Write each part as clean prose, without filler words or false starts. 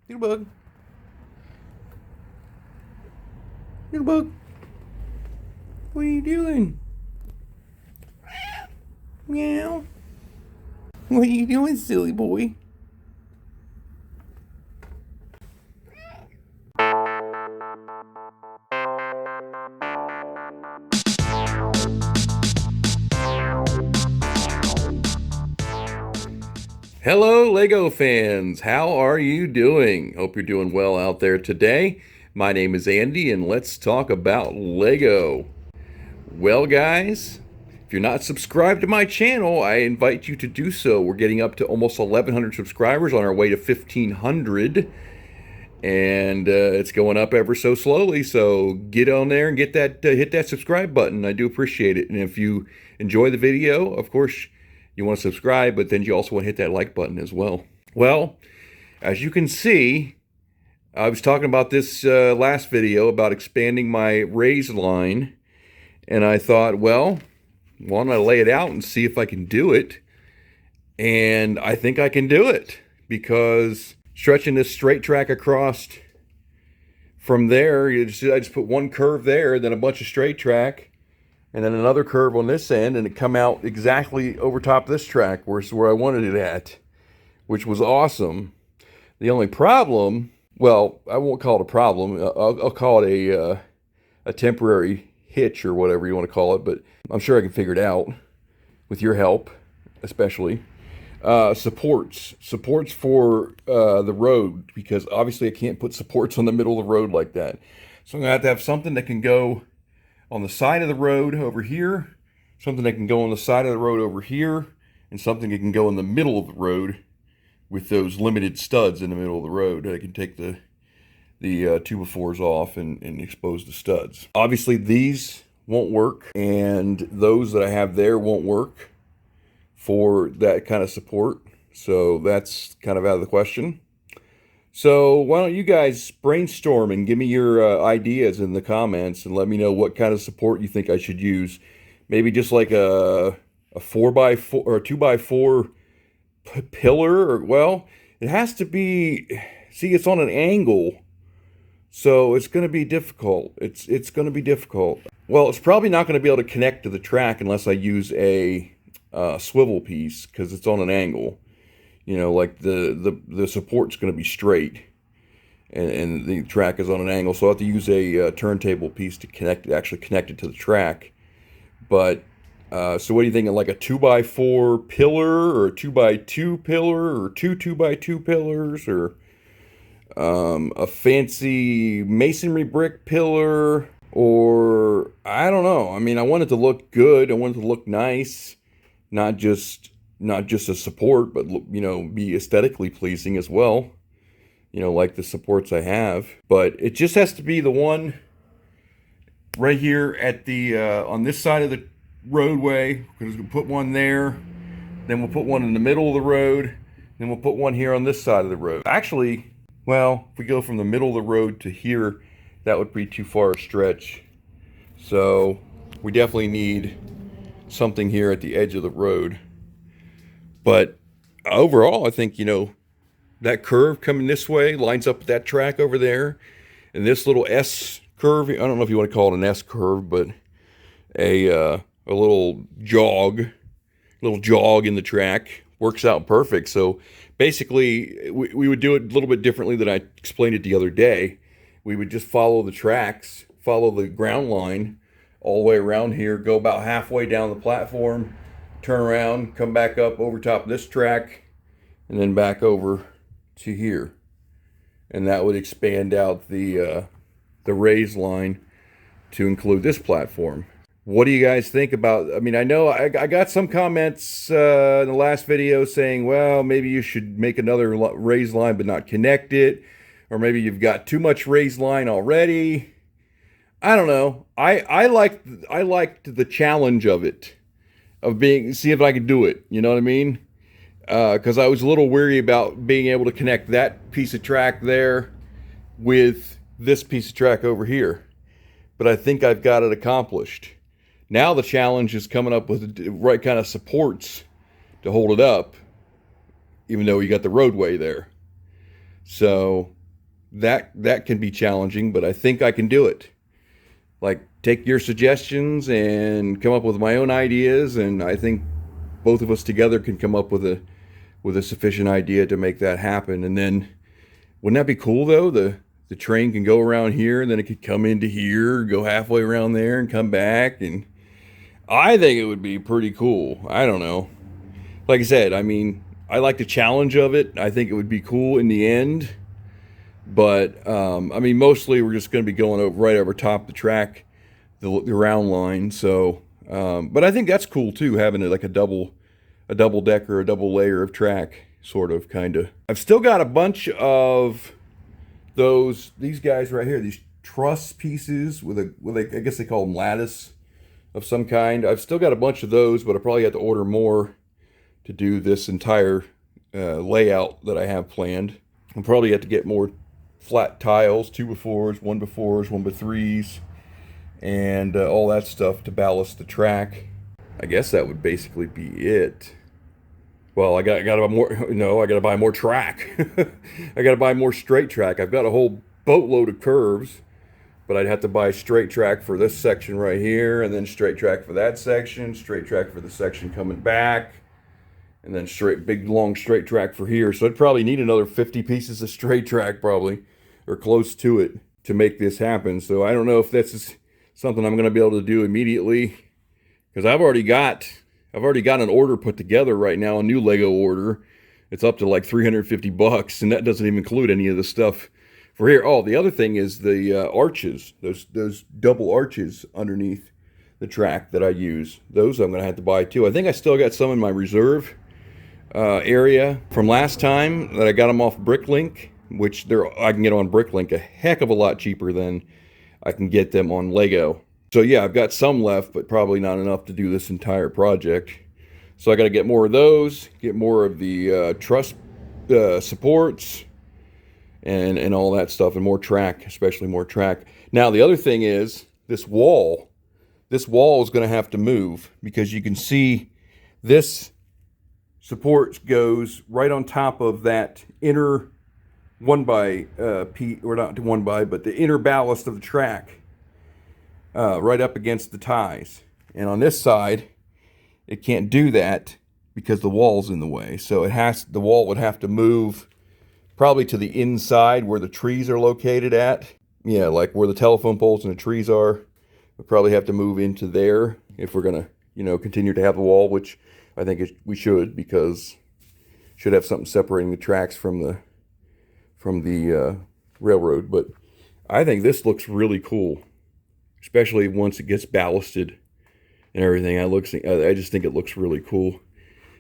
Jitterbug. Jitterbug. What are you doing? Meow. What are you doing, silly boy? Hello, Lego fans. How are you doing? Hope you're doing well out there today. My name is Andy, and let's talk about Lego. Well, guys, if you're not subscribed to my channel, I invite you to do so. We're getting up to almost 1,100 subscribers, on our way to 1,500, and it's going up ever so slowly. So get on there and get that, hit that subscribe button. I do appreciate it. And if you enjoy the video, of course, you want to subscribe, but then you also want to hit that like button as well. Well, as you can see, I was talking about this last video about expanding my raised line. And I thought, well, why don't I lay it out and see if I can do it? And I think I can do it, because stretching this straight track across from there, I just put one curve there, then a bunch of straight track, and then another curve on this end, and it come out exactly over top of this track where I wanted it at, which was awesome. The only problem, well, I won't call it a problem. I'll call it a temporary hitch or whatever you want to call it, but I'm sure I can figure it out with your help, especially. Supports for the road, because obviously I can't put supports on the middle of the road like that. So I'm gonna have to have something that can go on the side of the road over here, something that can go on the side of the road over here, and something that can go in the middle of the road with those limited studs in the middle of the road. I can take the 2x4s off and expose the studs. Obviously these won't work, and those that I have there won't work for that kind of support. So that's kind of out of the question. So why don't you guys brainstorm and give me your ideas in the comments, and let me know what kind of support you think I should use. Maybe just like a 4x4 or a 2x4 pillar, or, well, it has to be, see, it's on an angle, so it's going to be difficult. It's going to be difficult. Well, it's probably not going to be able to connect to the track unless I use a swivel piece, because it's on an angle. You know, like the support's going to be straight, and the track is on an angle, so I have to use a turntable piece to actually connect it to the track. But so what do you think, like a 2x4 pillar, or a 2x2 pillar, or two 2x2 pillars, or a fancy masonry brick pillar, or I don't know. I mean, I want it to look good. I want it to look nice, not just a support, but, you know, be aesthetically pleasing as well, you know, like the supports I have. But it just has to be the one right here at the on this side of the roadway, because we'll put one there, then we'll put one in the middle of the road, then we'll put one here on this side of the road. Actually, well, if we go from the middle of the road to here, that would be too far a stretch. So we definitely need something here at the edge of the road. But overall, I think, you know, that curve coming this way lines up with that track over there. And this little S curve, I don't know if you want to call it an S curve, but a little jog in the track works out perfect. So basically, we would do it a little bit differently than I explained it the other day. We would just follow the tracks, follow the ground line all the way around here, go about halfway down the platform, turn around, come back up over top of this track, and then back over to here. And that would expand out the raised line to include this platform. What do you guys think about, I mean, I know I got some comments in the last video saying, well, maybe you should make another raised line but not connect it, or maybe you've got too much raised line already. I don't know. I liked the challenge of it, of see if I could do it, you know what I mean? Because I was a little weary about being able to connect that piece of track there with this piece of track over here. But I think I've got it accomplished. Now the challenge is coming up with the right kind of supports to hold it up, even though you got the roadway there. So that can be challenging, but I think I can do it. Like, take your suggestions and come up with my own ideas, and I think both of us together can come up with a sufficient idea to make that happen. And then, wouldn't that be cool though? The train can go around here, and then it could come into here, go halfway around there, and come back. And I think it would be pretty cool. I don't know. Like I said, I mean, I like the challenge of it. I think it would be cool in the end. But I mean, mostly we're just going to be going right over top the track, the round line. So, but I think that's cool too, having it like a double decker, a double layer of track, sort of, kind of. I've still got a bunch of these guys right here, these truss pieces with I guess they call them lattice of some kind. I've still got a bunch of those, but I probably have to order more to do this entire layout that I have planned. I'll probably have to get more flat tiles, 2x4s, 1x4s, 1x3s, and all that stuff to ballast the track. I guess that would basically be it. Well, I got to buy more. No, I got to buy more track. I got to buy more straight track. I've got a whole boatload of curves, but I'd have to buy straight track for this section right here, and then straight track for that section, straight track for the section coming back, and then big long straight track for here. So I'd probably need another 50 pieces of straight track, probably, or close to it, to make this happen. So I don't know if this is something I'm going to be able to do immediately, because I've already got an order put together right now, a new Lego order. It's up to like $350, and that doesn't even include any of the stuff for here. Oh, the other thing is the arches, those double arches underneath the track that I use. Those I'm going to have to buy too. I think I still got some in my reserve area from last time that I got them off Bricklink, which I can get on Bricklink a heck of a lot cheaper than I can get them on Lego. So yeah, I've got some left, but probably not enough to do this entire project. So I got to get more of those, get more of the truss supports, and all that stuff, and more track, especially more track. Now the other thing is this wall. This wall is going to have to move, because you can see this support goes right on top of that inner but the inner ballast of the track, right up against the ties. And on this side, it can't do that because the wall's in the way. So the wall would have to move probably to the inside where the trees are located at. Yeah, like where the telephone poles and the trees are. We'll probably have to move into there if we're gonna, continue to have the wall, which I think we should, because should have something separating the tracks from the railroad. But I think this looks really cool, especially once it gets ballasted and everything. I just think it looks really cool,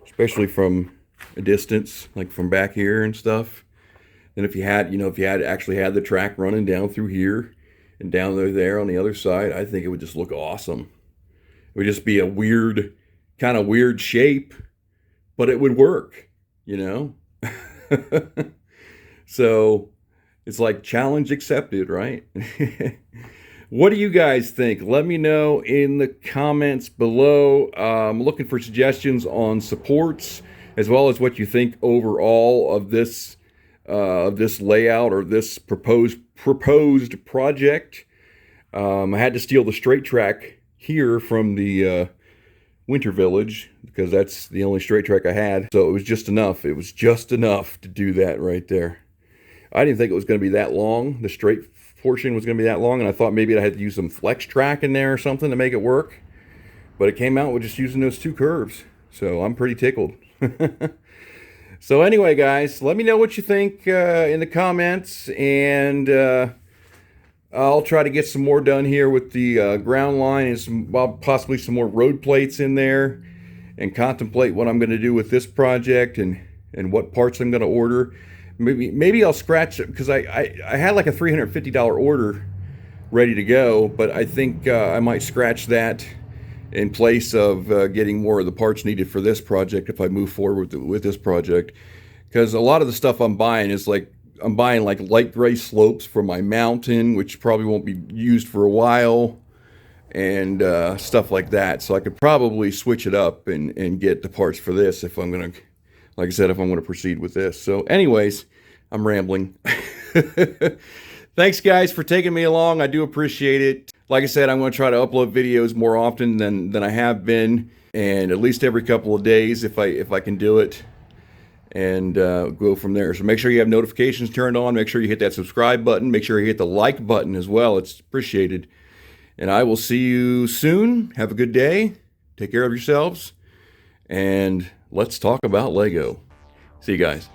especially from a distance, like from back here and stuff. And if you had actually had the track running down through here and down there on the other side, I think it would just look awesome. It would just be a kind of weird shape, but it would work, So it's like challenge accepted, right? What do you guys think? Let me know in the comments below. I'm looking for suggestions on supports, as well as what you think overall of this layout, or this proposed project. I had to steal the straight track here from the Winter Village, because that's the only straight track I had. So it was just enough. It was just enough to do that right there. I didn't think it was going to be that long. The straight portion was going to be that long, and I thought maybe I had to use some flex track in there or something to make it work. But it came out with just using those two curves. So I'm pretty tickled. So anyway, guys, let me know what you think in the comments, and I'll try to get some more done here with the ground line, and possibly some more road plates in there, and contemplate what I'm going to do with this project, and what parts I'm going to order. Maybe I'll scratch it, because I had like a $350 order ready to go, but I think I might scratch that in place of getting more of the parts needed for this project if I move forward with this project. Because a lot of the stuff I'm buying is like, I'm buying like light gray slopes for my mountain, which probably won't be used for a while, and stuff like that. So I could probably switch it up and get the parts for this if I'm going to, like I said, if I'm going to proceed with this. So anyways, I'm rambling. Thanks, guys, for taking me along. I do appreciate it. Like I said, I'm going to try to upload videos more often than I have been, and at least every couple of days if I can do it, and go from there. So make sure you have notifications turned on. Make sure you hit that subscribe button. Make sure you hit the like button as well. It's appreciated. And I will see you soon. Have a good day. Take care of yourselves. And let's talk about Lego. See you guys.